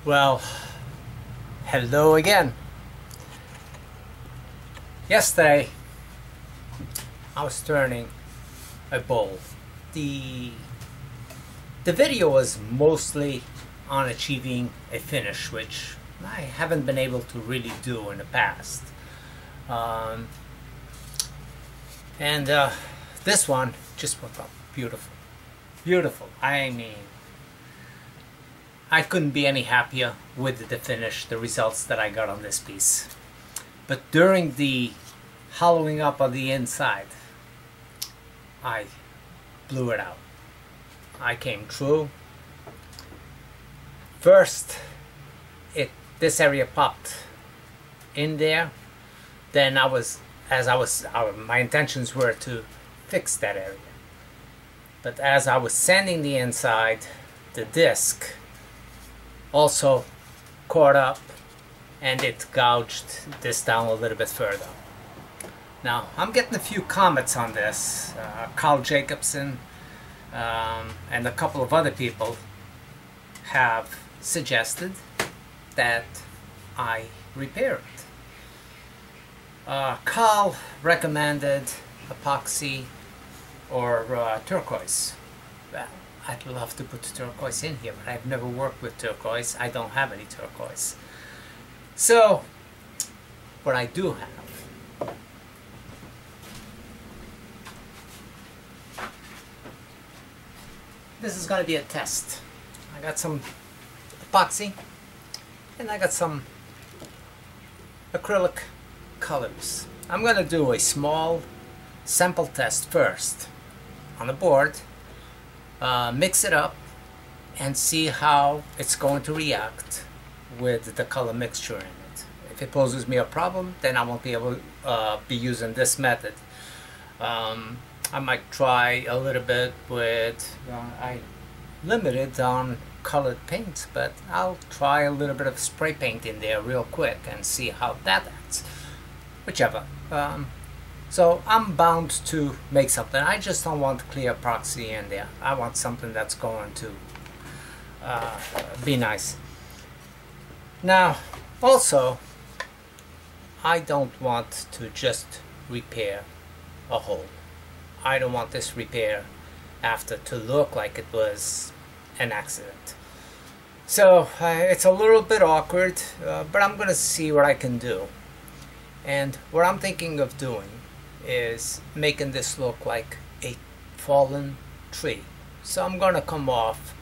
Well, hello again. Yesterday I was turning a bowl. The video was mostly on achieving a finish, which I haven't been able to really do in the past. This one just worked out beautiful. Beautiful. I mean, I couldn't be any happier with the finish, the results that I got on this piece. But during the hollowing up of the inside, I blew it out. I came through. First, this area popped in there. Then my intentions were to fix that area. But as I was sanding the inside, the disc also caught up and it gouged this down a little bit further. Now, I'm getting a few comments on this. Carl Jacobson and a couple of other people have suggested that I repair it. Carl recommended epoxy or turquoise. Well, I'd love to put turquoise in here, but I've never worked with turquoise. I don't have any turquoise. So, what I do have, this is going to be a test. I got some epoxy and I got some acrylic colors. I'm going to do a small sample test first on the board, mix it up and see how it's going to react with the color mixture in it. If it poses me a problem, then I won't be able to be using this method. I might try a little bit with, I limited on colored paints, but I'll try a little bit of spray paint in there real quick and see how that acts. Whichever. So I'm bound to make something. I just don't want clear epoxy in there. I want something that's going to be nice. Now, also, I don't want to just repair a hole. I don't want this repair after to look like it was an accident. So it's a little bit awkward, but I'm going to see what I can do. And what I'm thinking of doing is making this look like a fallen tree. So I'm going to come off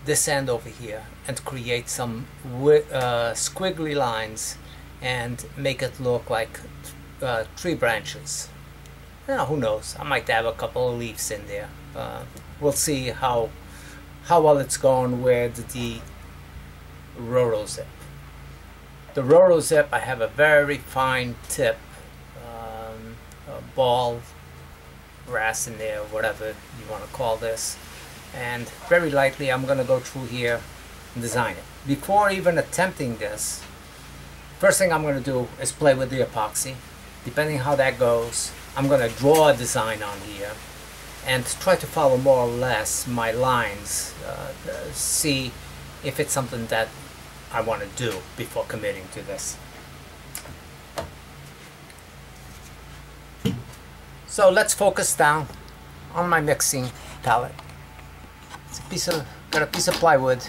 this end over here and create some squiggly lines and make it look like tree branches. Now, who knows, I might have a couple of leaves in there. We'll see how well it's going with the roto zip. The roto zip, I have a very fine tip ball brass in there, whatever you want to call this, and very lightly I'm going to go through here and design it. Before even attempting this, first thing I'm going to do is play with the epoxy. Depending how that goes, I'm going to draw a design on here and try to follow more or less my lines, see if it's something that I want to do before committing to this. So let's focus down on my mixing palette. It's got a piece of plywood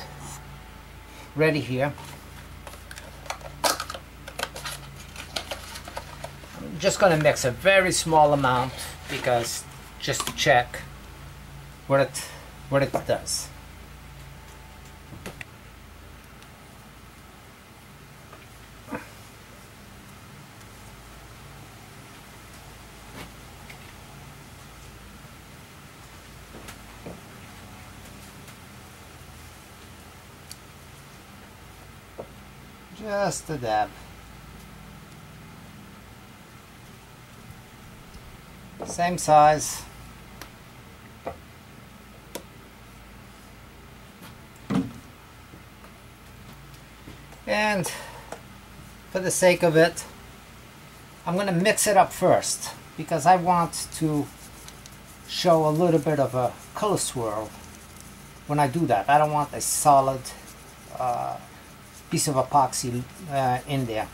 ready here. I'm just going to mix a very small amount because just to check what it does. Just a dab. Same size. And for the sake of it, I'm going to mix it up first because I want to show a little bit of a color swirl when I do that. I don't want a solid piece of epoxy in there.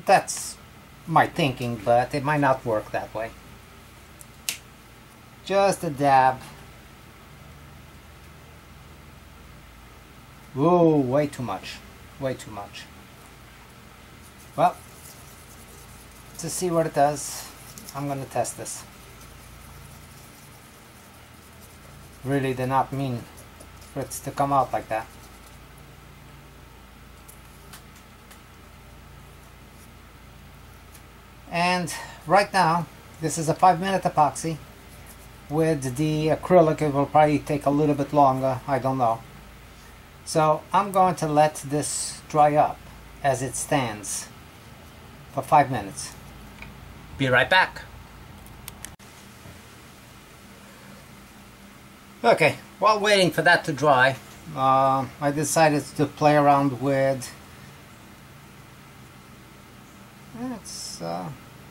That's my thinking, but it might not work that way. Just a dab. Whoa, way too much. Way too much. Well, to see what it does, I'm gonna test this. Really did not mean for it to come out like that. And right now, this is a 5-minute epoxy. With the acrylic, it will probably take a little bit longer, I don't know. So I'm going to let this dry up as it stands for 5 minutes. Be right back. Okay, while waiting for that to dry, I decided to play around with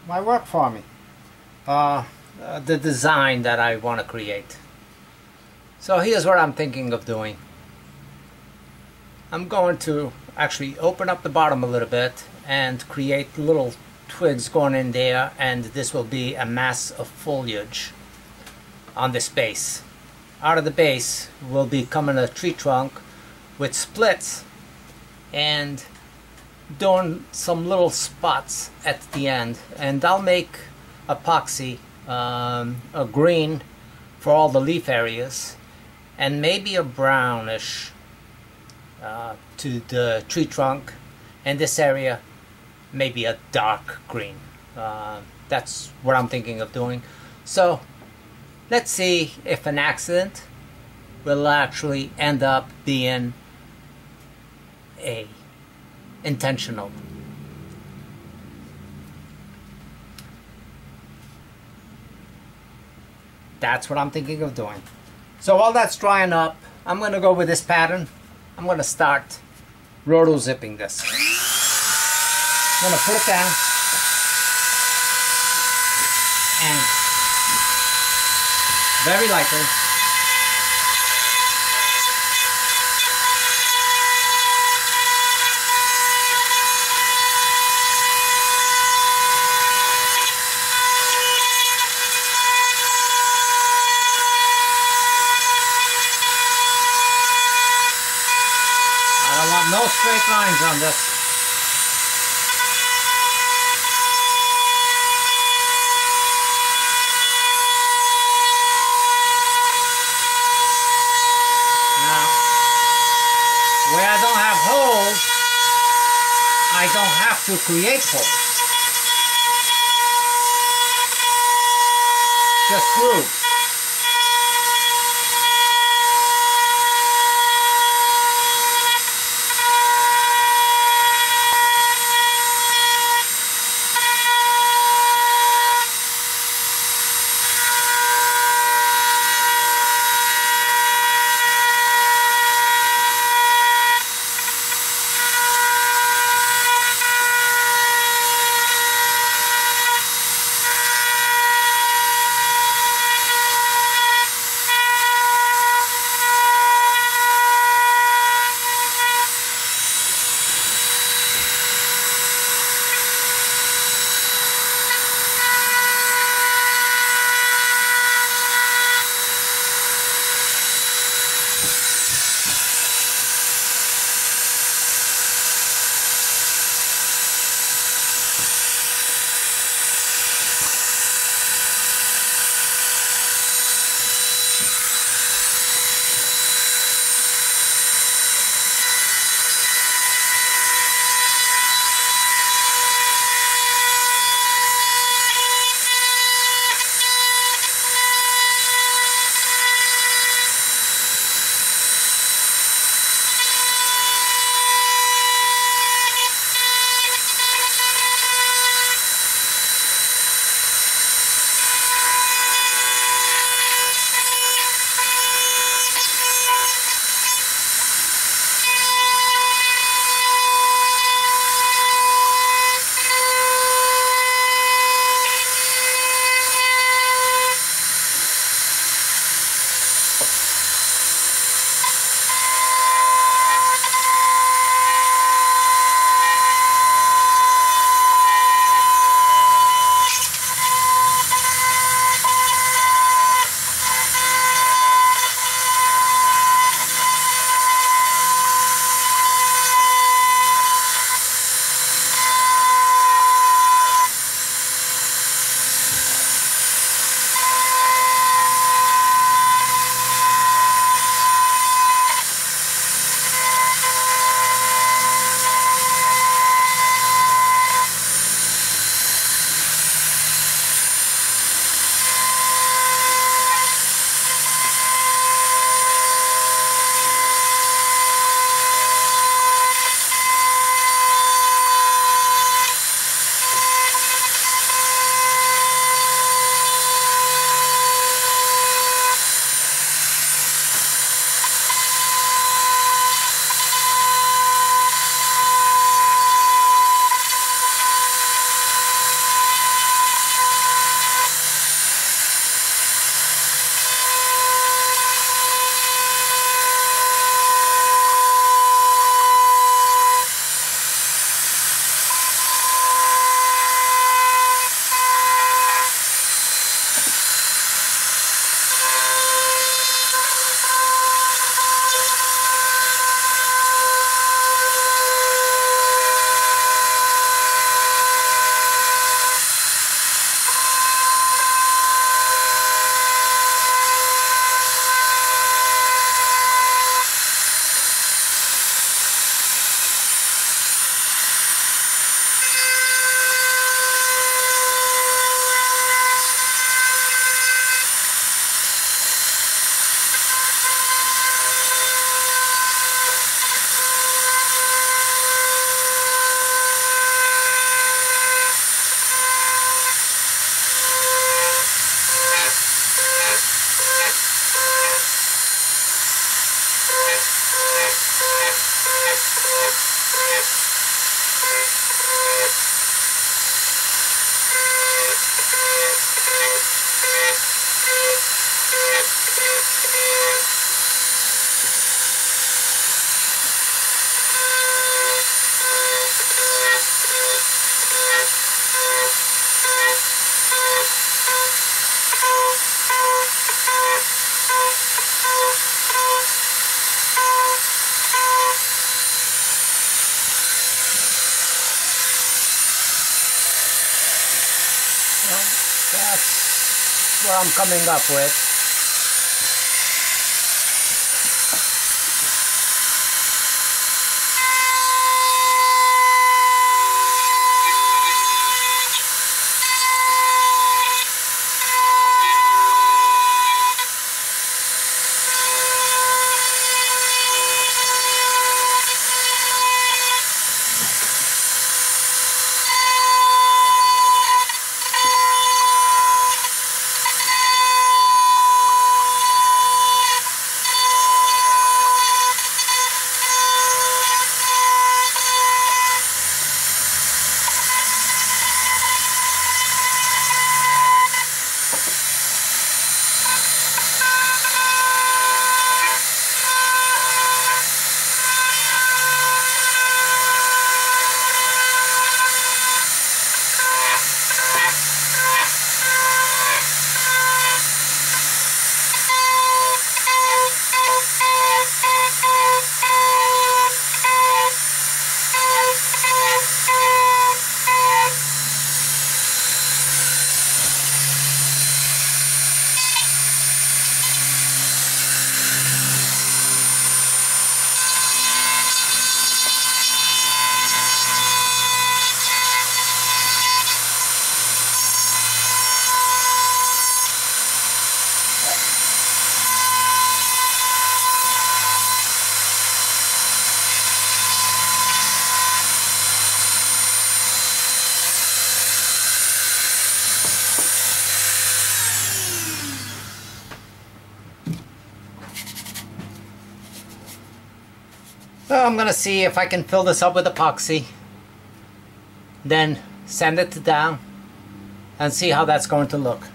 my work for me. The design that I want to create. So here's what I'm thinking of doing. I'm going to actually open up the bottom a little bit and create little twigs going in there, and this will be a mass of foliage on this base. Out of the base will be coming a tree trunk with splits and doing some little spots at the end, and I'll make epoxy a green for all the leaf areas and maybe a brownish to the tree trunk, and this area maybe a dark green. That's what I'm thinking of doing. So let's see if an accident will actually end up being a intentional. That's what I'm thinking of doing. So while that's drying up, I'm going to go with this pattern. I'm going to start roto zipping this. I'm going to put it down and very lightly no straight lines on this. Now, where I don't have holes, I don't have to create holes. Just grooves. Well, that's what I'm coming up with. So I'm gonna see if I can fill this up with epoxy, then sand it down and see how that's going to look.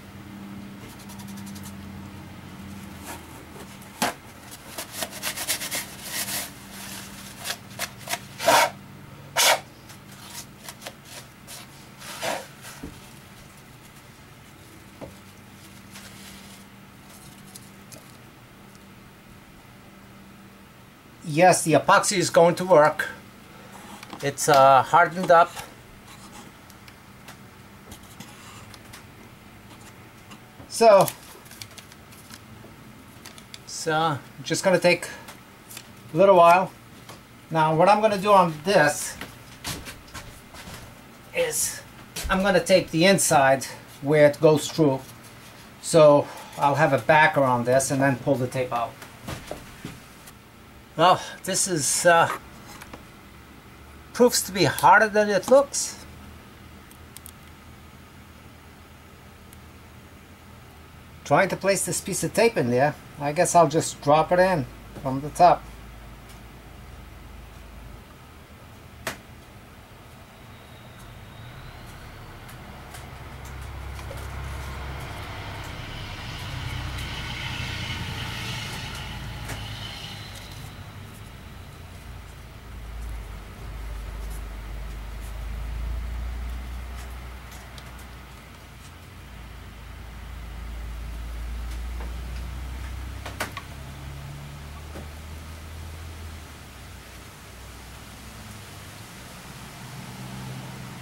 Yes, the epoxy is going to work. It's hardened up. So just gonna take a little while. Now what I'm gonna do on this is I'm gonna tape the inside where it goes through. So I'll have a backer on this and then pull the tape out. Well, this is proves to be harder than it looks. Trying to place this piece of tape in there. I guess I'll just drop it in from the top.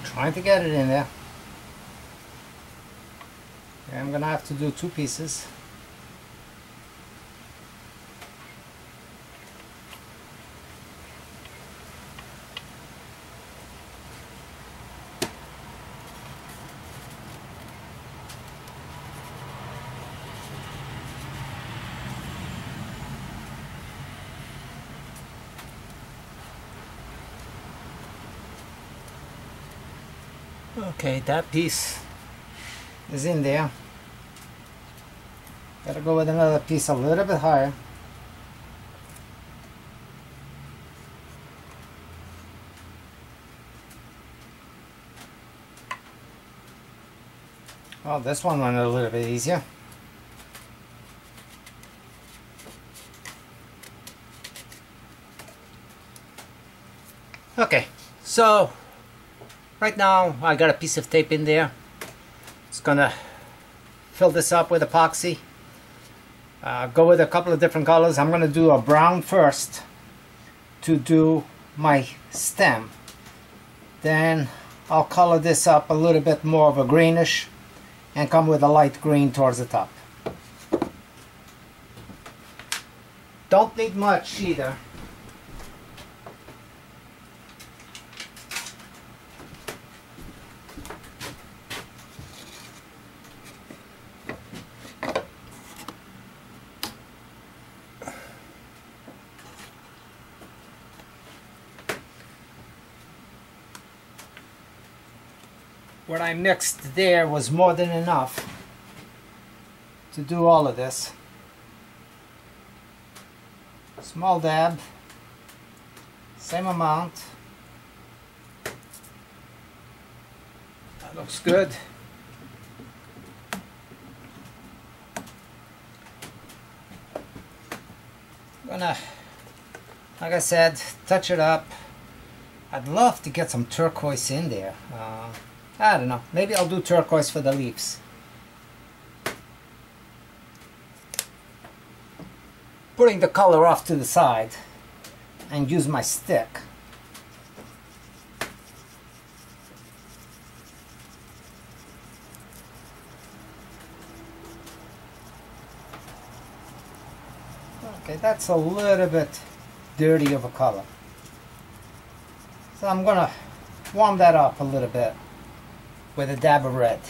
Trying to get it in there. Okay, I'm gonna have to do two pieces. Okay, that piece is in there. Gotta go with another piece a little bit higher. Well, this one went a little bit easier. Okay, so right now I got a piece of tape in there. It's gonna fill this up with epoxy. Go with a couple of different colors. I'm gonna do a brown first to do my stem. Then I'll color this up a little bit more of a greenish and come with a light green towards the top. Don't need much either. What I mixed there was more than enough to do all of this. Small dab, same amount. That looks good. I'm gonna, like I said, touch it up. I'd love to get some turquoise in there. I don't know, maybe I'll do turquoise for the leaves. Putting the color off to the side and use my stick. Okay, that's a little bit dirty of a color. So I'm gonna warm that up a little bit with a dab of red.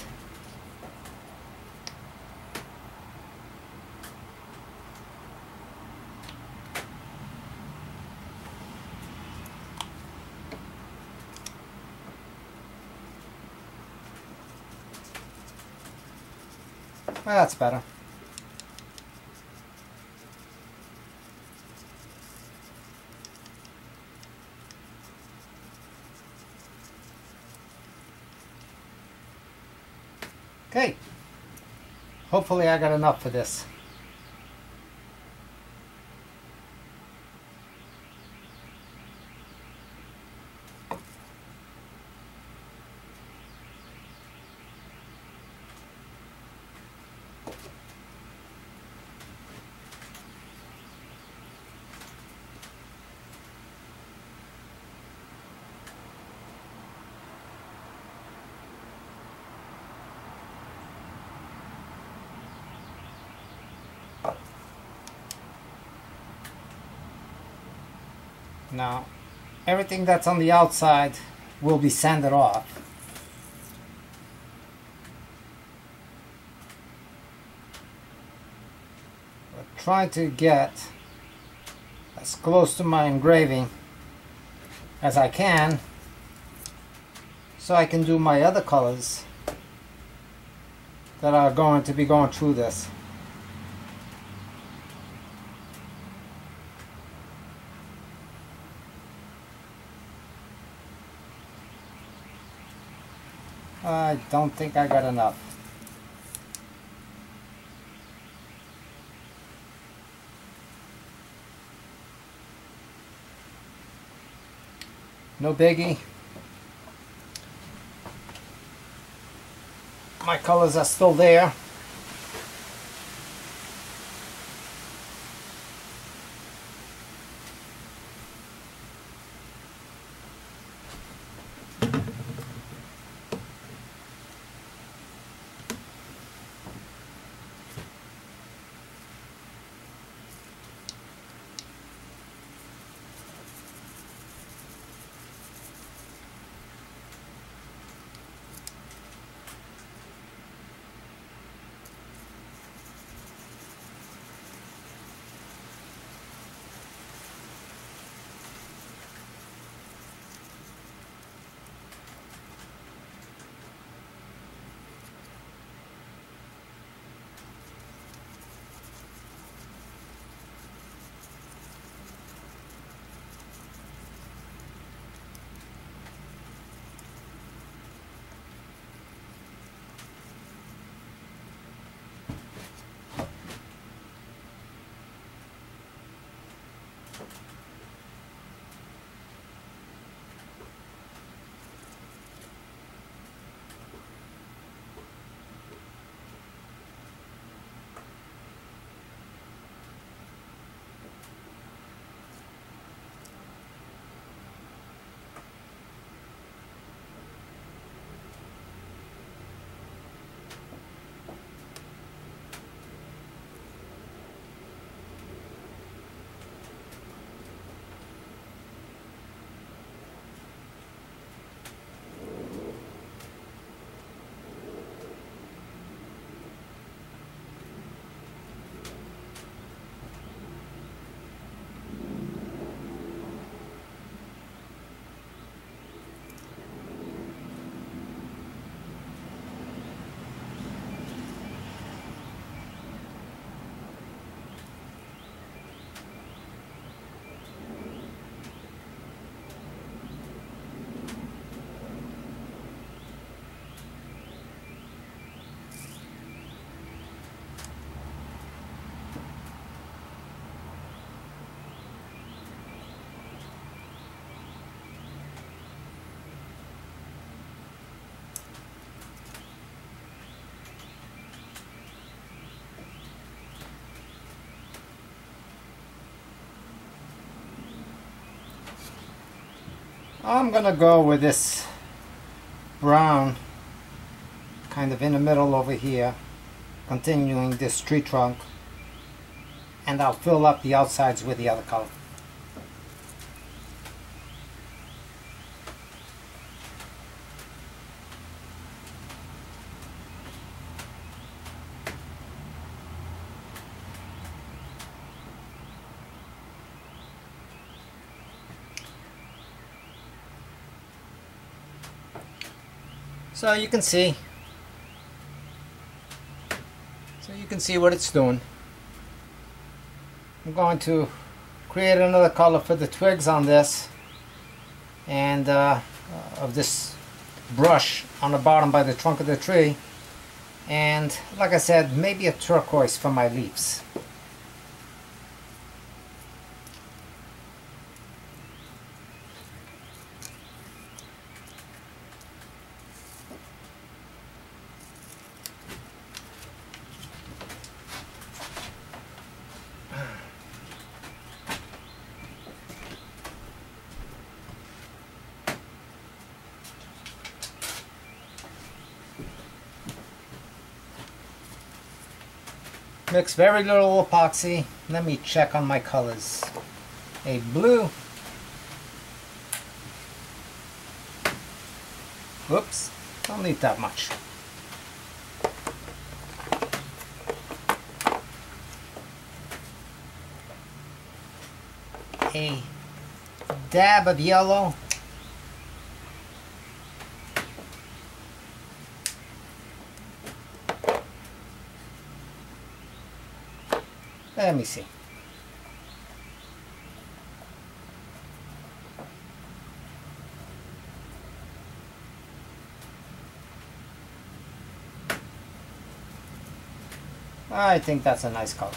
Well, that's better. Okay, hopefully I got enough for this. Now, everything that's on the outside will be sanded off. But try to get as close to my engraving as I can so I can do my other colors that are going to be going through this. I don't think I got enough. No biggie. My colors are still there. I'm gonna go with this brown kind of in the middle over here, continuing this tree trunk, and I'll fill up the outsides with the other color. So you can see what it's doing. I'm going to create another color for the twigs on this, and of this brush on the bottom by the trunk of the tree, and like I said, maybe a turquoise for my leaves. Mix very little epoxy. Let me check on my colors. A blue. Whoops, don't need that much. A dab of yellow. Let me see. I think that's a nice color.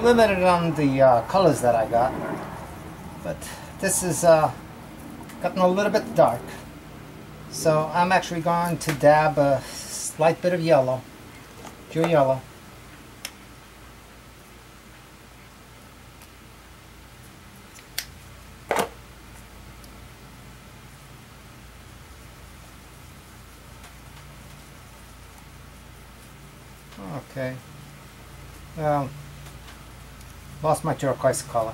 Limited on the colors that I got, but this is gotten a little bit dark, so I'm actually going to dab a slight bit of yellow, pure yellow. Okay. Lost my turquoise color.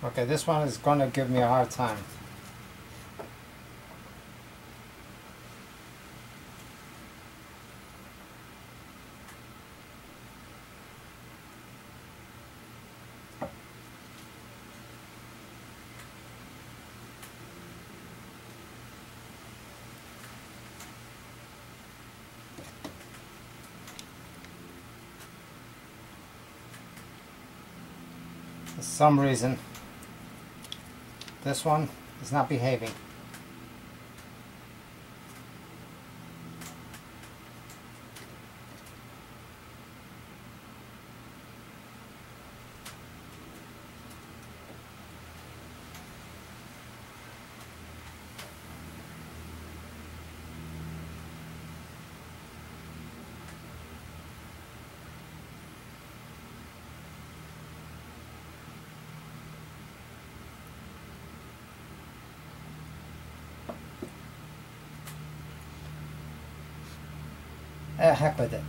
Okay, this one is going to give me a hard time. For some reason, this one is not behaving. Heck with it.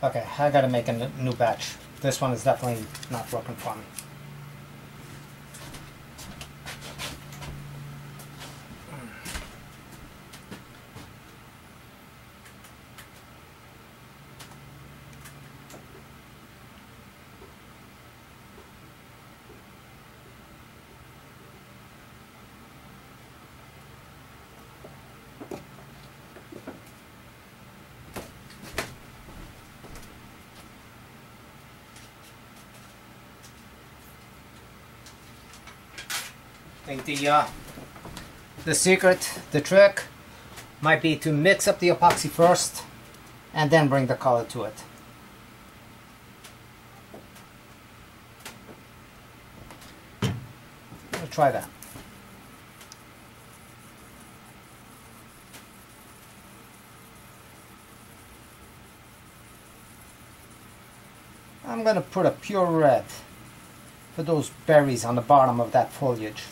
Okay, I gotta make a new batch. This one is definitely not working for me. I think the secret, the trick, might be to mix up the epoxy first and then bring the color to it. I'll try that. I'm going to put a pure red for those berries on the bottom of that foliage.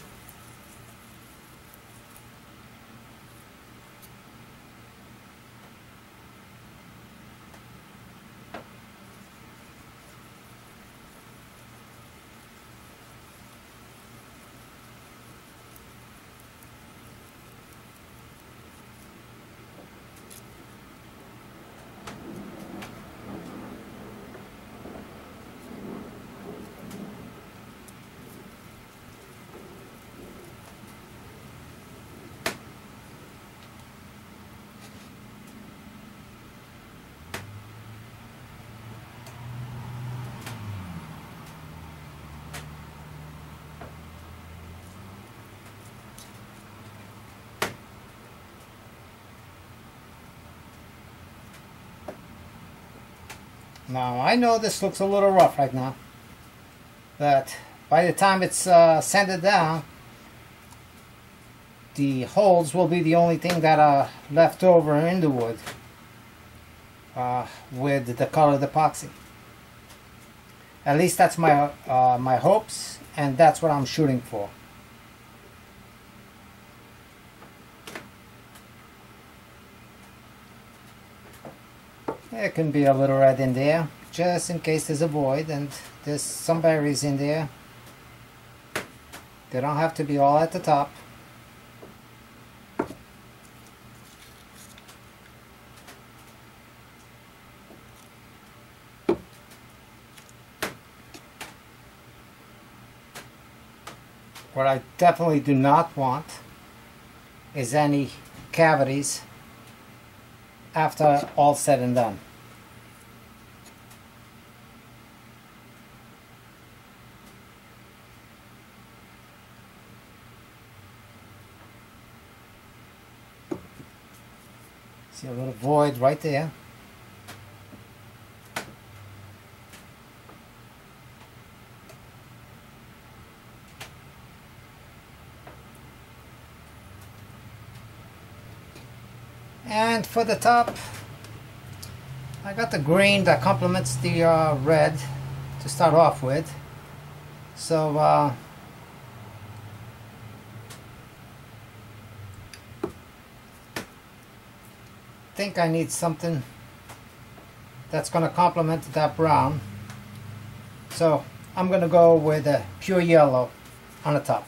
Now I know this looks a little rough right now, but by the time it's sanded down, the holes will be the only thing that are left over in the wood with the colored epoxy. At least that's my my hopes, and that's what I'm shooting for. There can be a little red in there, just in case there's a void, and there's some berries in there. They don't have to be all at the top. What I definitely do not want is any cavities after all said and done. See a little void right there. And for the top, I got the green that complements the red to start off with. So I think I need something that's going to complement that brown. So I'm going to go with a pure yellow on the top.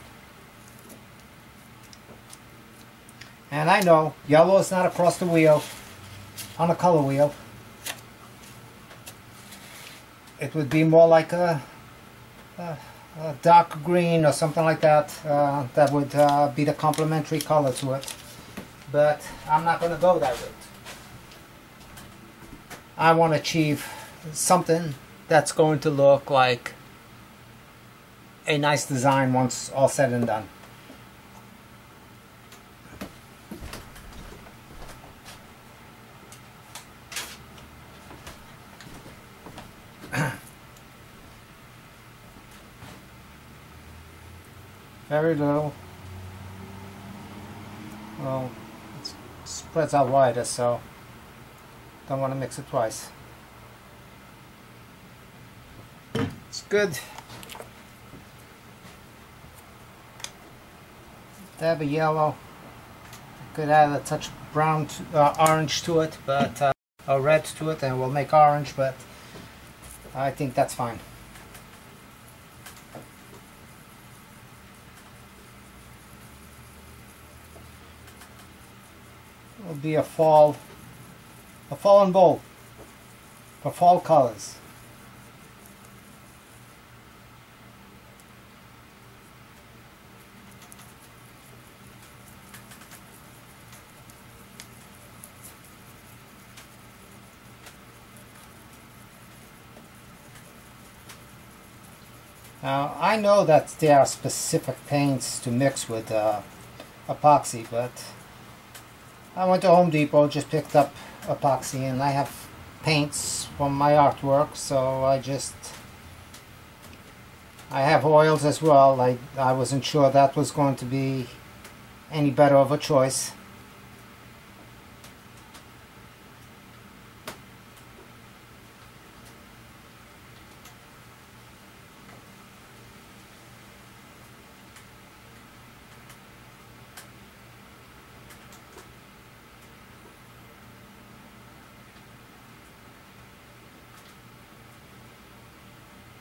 And I know yellow is not across the wheel on a color wheel. It would be more like a dark green or something like that. That would be the complementary color to it. But I'm not going to go that route. I want to achieve something that's going to look like a nice design once all said and done. very little. Well, it spreads out wider, so don't want to mix it twice. It's good. Dab of yellow. Could add a touch of brown, orange to it, but or red to it, and we'll make orange. But I think that's fine. It'll be a fall and bowl for fall colors. Now, I know that there are specific paints to mix with epoxy, but I went to Home Depot, just picked up epoxy, and I have paints from my artwork, so I have oils as well. I wasn't sure that was going to be any better of a choice.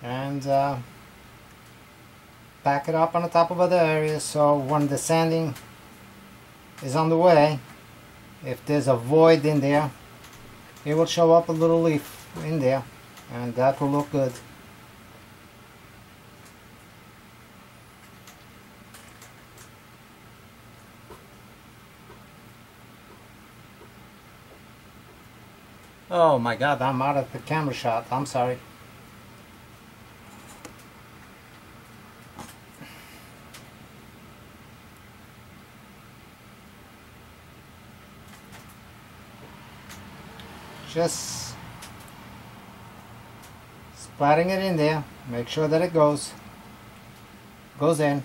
And back it up on the top of other areas, so when the sanding is on the way, if there's a void in there, it will show up a little leaf in there, and that will look good. Oh my God, I'm out of the camera shot. I'm sorry. Just splatting it in there. Make sure that it goes in.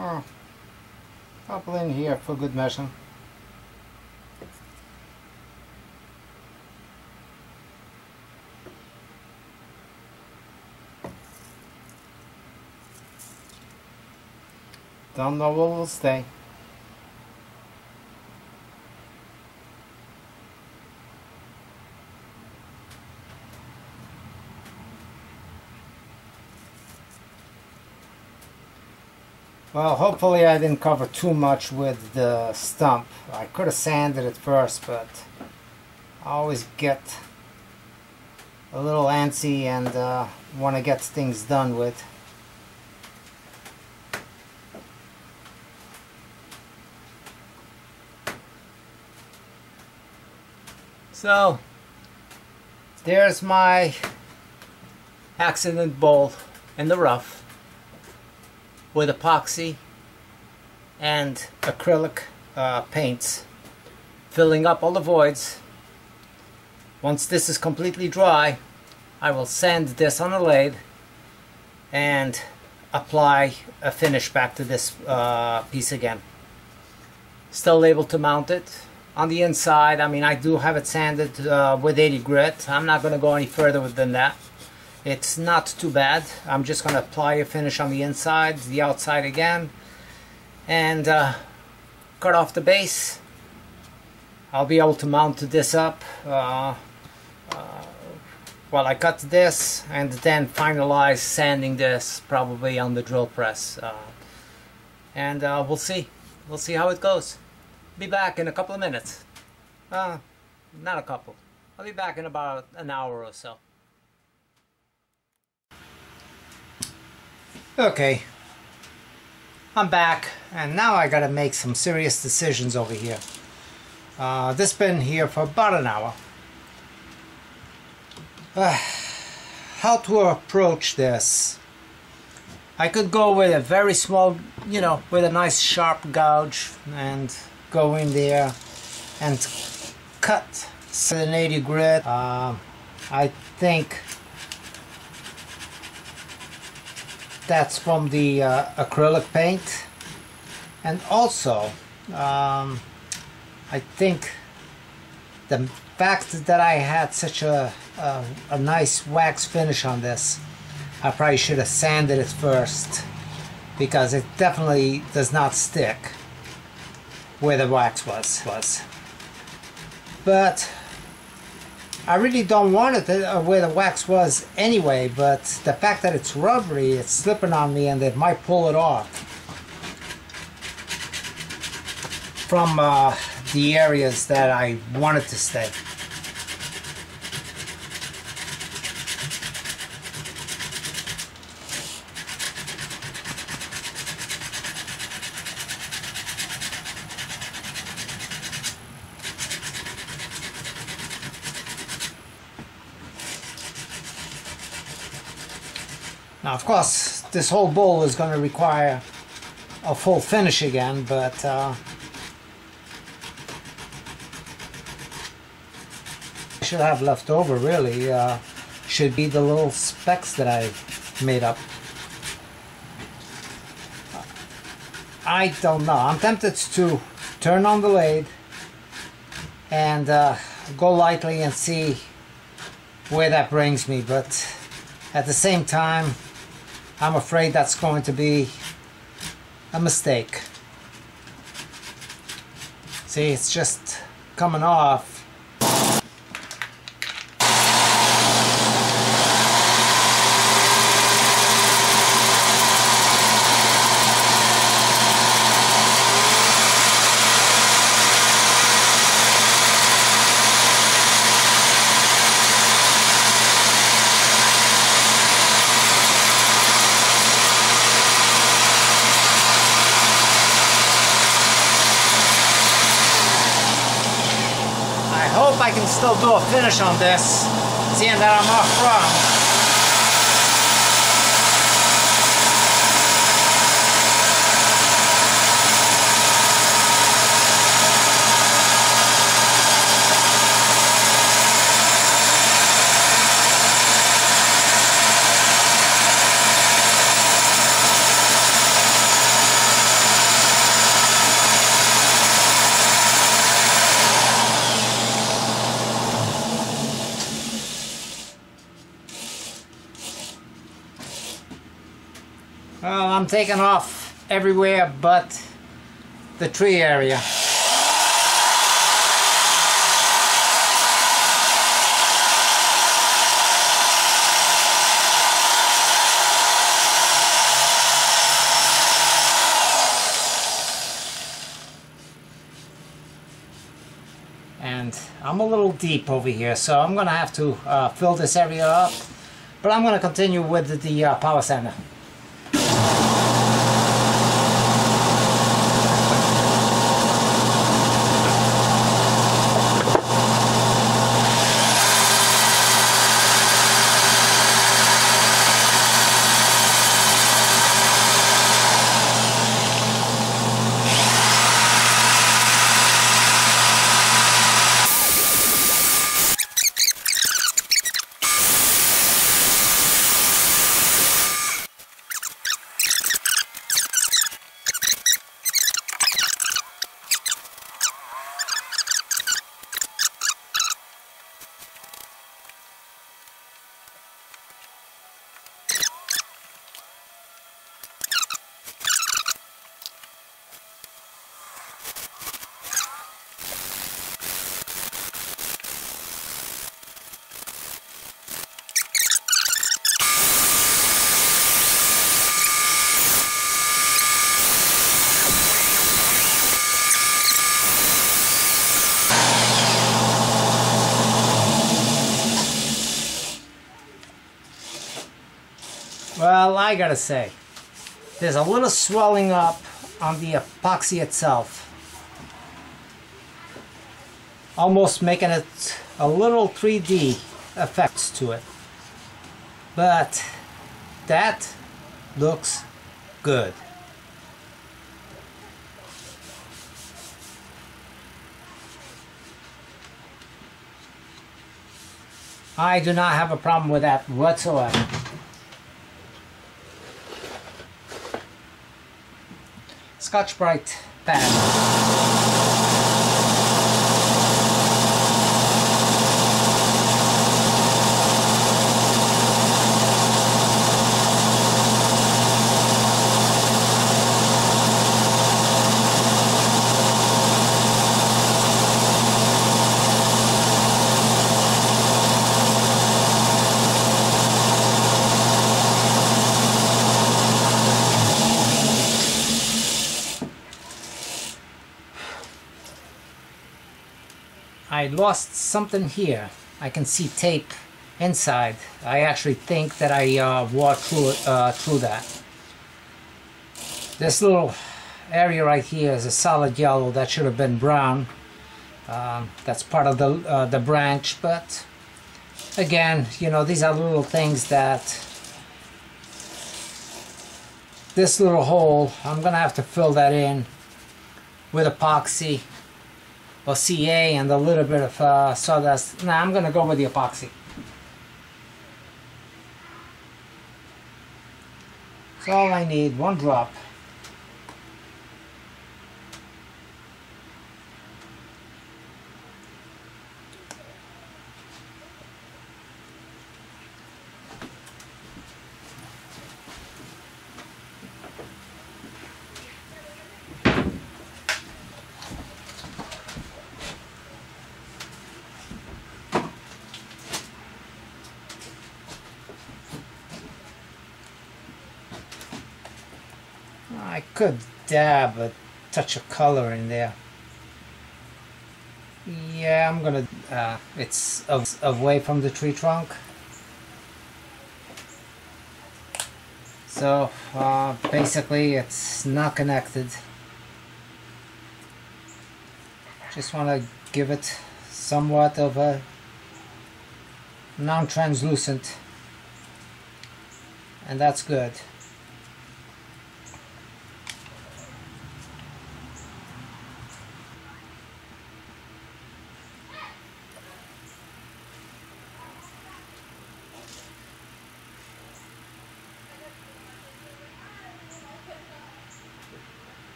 Oh, couple in here for good measure. Don't know what will stay. Well, hopefully I didn't cover too much with the stump. I could have sanded it first, but I always get a little antsy and want to get things done with. So, there's my accident bowl in the rough, with epoxy and acrylic paints, filling up all the voids. Once this is completely dry, I will sand this on a lathe and apply a finish back to this piece again. Still able to mount it. On the inside, I mean, I do have it sanded with 80 grit. I'm not going to go any further than that. It's not too bad. I'm just going to apply a finish on the inside, the outside again, and cut off the base. I'll be able to mount this up while I cut this, and then finalize sanding this probably on the drill press. And we'll see. We'll see how it goes. Be back in a couple of minutes. Not a couple. I'll be back in about an hour or so. Okay, I'm back, and now I gotta make some serious decisions over here. This been here for about an hour. How to approach this? I could go with a very small, you know, with a nice sharp gouge and go in there and cut an 80 grit. I think that's from the acrylic paint, and also I think the fact that I had such a nice wax finish on this, I probably should have sanded it first, because it definitely does not stick where the wax was. But I really don't want it where the wax was anyway, but the fact that it's rubbery, it's slipping on me, and it might pull it off from the areas that I wanted to stay. Now, of course, this whole bowl is going to require a full finish again, but I should have left over, really, should be the little specks that I made up. I don't know. I'm tempted to turn on the lathe and go lightly and see where that brings me, but at the same time, I'm afraid that's going to be a mistake. See, it's just coming off. I can still do a finish on this, seeing that I'm off front. Well, I'm taking off everywhere but the tree area. And I'm a little deep over here, so I'm gonna have to fill this area up, but I'm gonna continue with the power sander. Well, I gotta say, there's a little swelling up on the epoxy itself. almost making it a little 3D effects to it. But that looks good. I do not have a problem with that whatsoever. Scotch-Brite pad. I lost something here. I can see tape inside. I actually think that I walked through it, through that. This little area right here is a solid yellow. That should have been brown. That's part of the branch, but again, you know, these are little things that this little hole, I'm gonna have to fill that in with epoxy or CA and a little bit of sawdust. Nah, I'm gonna go with the epoxy. That's all I need, one drop. I could dab a touch of color in there. Yeah, I'm gonna, it's away from the tree trunk. So, basically it's not connected. Just want to give it somewhat of a non-translucent, and that's good.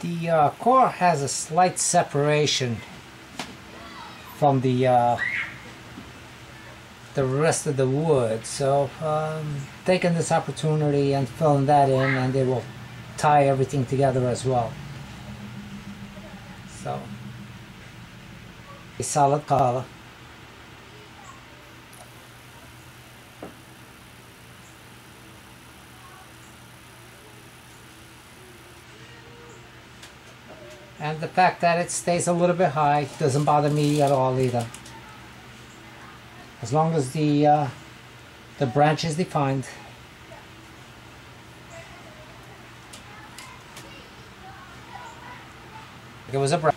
The core has a slight separation from the rest of the wood, so taking this opportunity and filling that in, and it will tie everything together as well. So a solid color. And the fact that it stays a little bit high doesn't bother me at all either. As long as the branch is defined. It was a branch.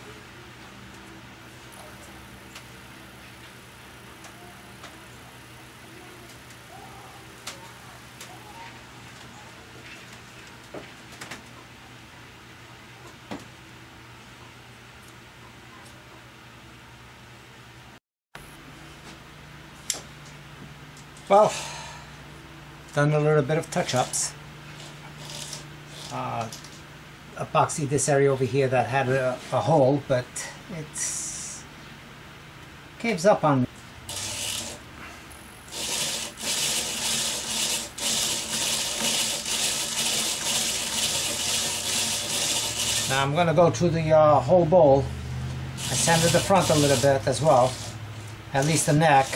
Well, done a little bit of touch-ups. Epoxy this area over here that had a hole, but it's caves up on me. Now I'm going to go through the whole bowl. I sanded the front a little bit as well, at least the neck.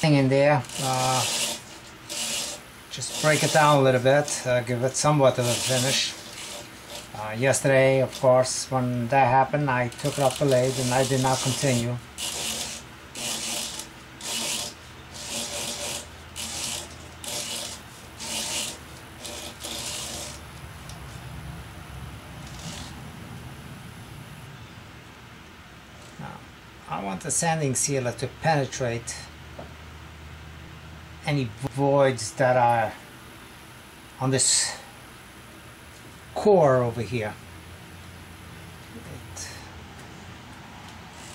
thing in there. Just break it down a little bit, give it somewhat of a finish. Yesterday, of course, when that happened, I took it off the lathe and I did not continue. Now, I want the sanding sealer to penetrate any voids that are on this core over here.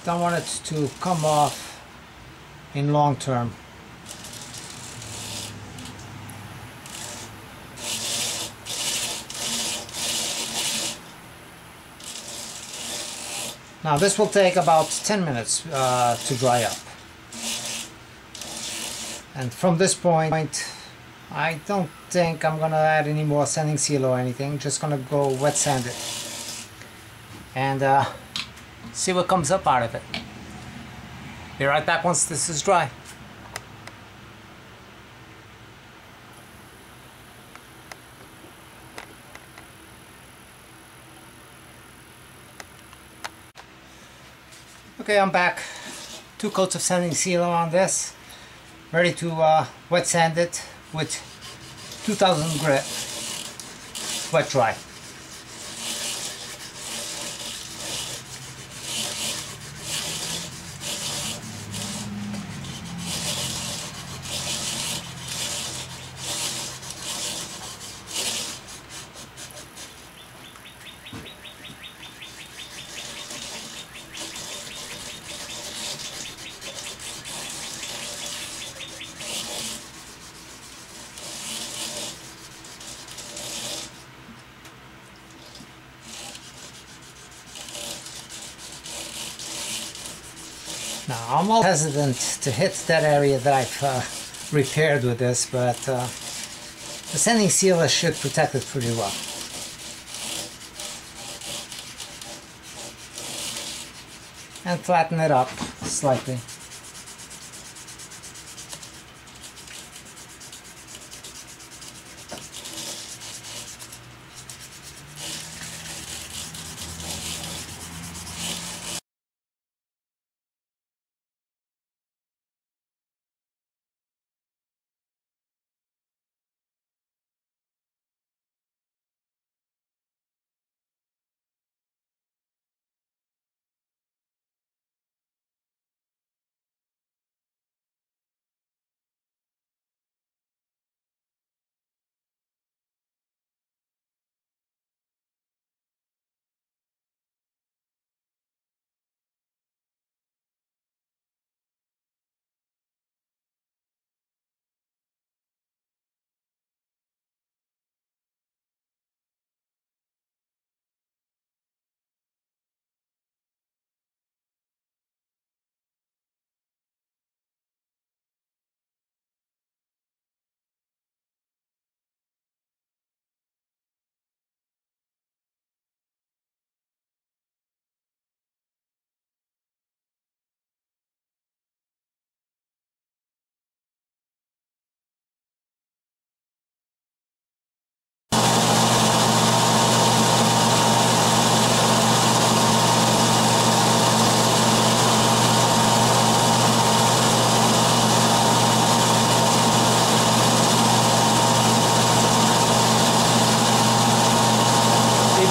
Don't want it to come off in long term. Now this will take about 10 minutes to dry up. And from this point, I don't think I'm gonna add any more sanding seal or anything. Just gonna go wet sand it and see what comes up out of it. Be right back once this is dry. Okay, I'm back. 2 coats of sanding sealer on this. Ready to wet sand it with 2000 grit wet dry. Now I'm all hesitant to hit that area that I've repaired with this, but the sanding sealer should protect it pretty well. And flatten it up slightly.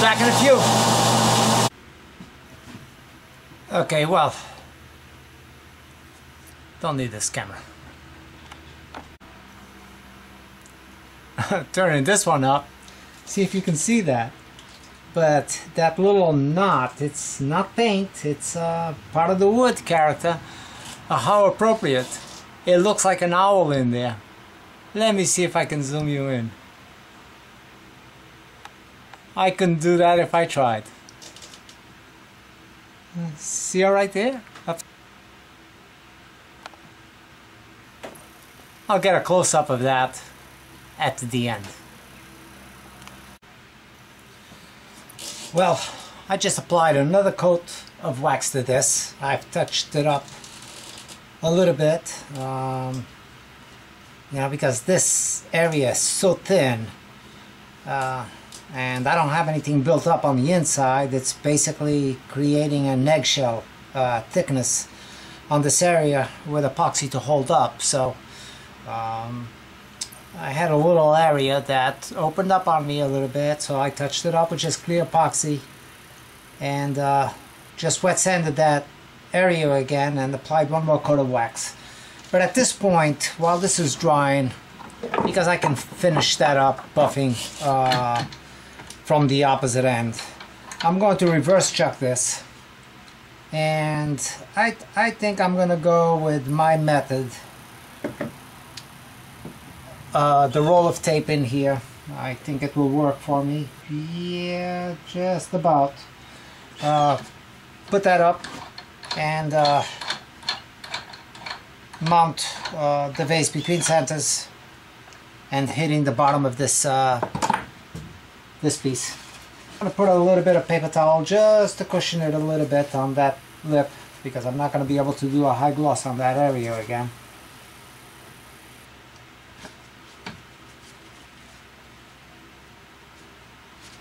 Back in a few. Okay, well, don't need this camera. Turning this one up, see if you can see that. But that little knot, it's not paint, it's part of the wood character. How appropriate. It looks like an owl in there. Let me see if I can zoom you in. I couldn't do that if I tried. See her right there? I'll get a close-up of that at the end. Well, I just applied another coat of wax to this. I've touched it up a little bit, you know, because this area is so thin, and I don't have anything built up on the inside. It's basically creating an eggshell thickness on this area with epoxy to hold up. So I had a little area that opened up on me a little bit, so I touched it up with just clear epoxy and just wet sanded that area again and applied one more coat of wax. But at this point, while this is drying, because I can finish that up buffing from the opposite end, I'm going to reverse chuck this, and I think I'm gonna go with my method. The roll of tape in here, I think it will work for me. Yeah, just about. Put that up and mount the vase between centers and hitting the bottom of this this piece. I'm going to put a little bit of paper towel just to cushion it a little bit on that lip, because I'm not going to be able to do a high gloss on that area again.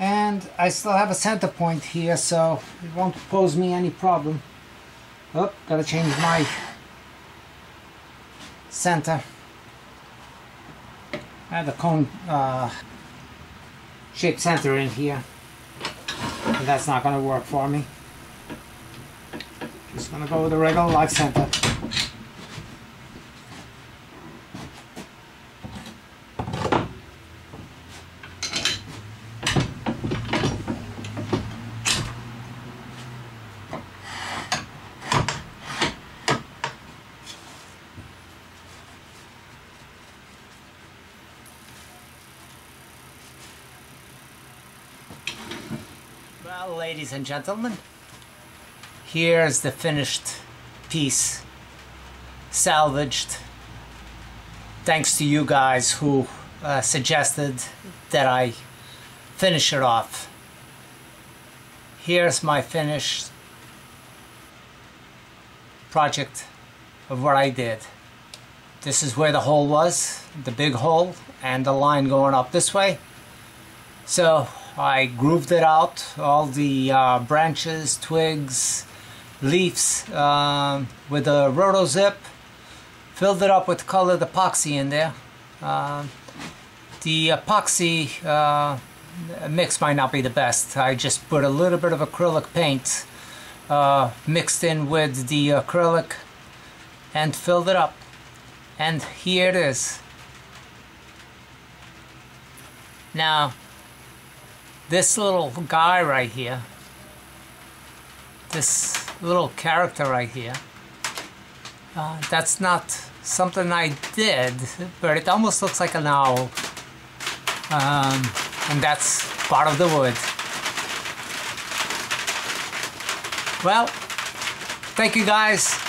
And I still have a center point here, so it won't pose me any problem. Oh, gotta change my center. I have the cone shaped center in here, and that's not gonna work for me. Just gonna go with the regular live center. Well, ladies and gentlemen, here's the finished piece, salvaged, thanks to you guys who suggested that I finish it off. Here's my finished project of what I did. This is where the hole was, the big hole, and the line going up this way. So I grooved it out, all the branches, twigs, leaves, with a roto zip, filled it up with colored epoxy in there. The epoxy mix might not be the best. I just put a little bit of acrylic paint mixed in with the acrylic and filled it up. And here it is. Now, this little guy right here, this little character right here, that's not something I did, but it almost looks like an owl, and that's part of the wood. Well, thank you guys.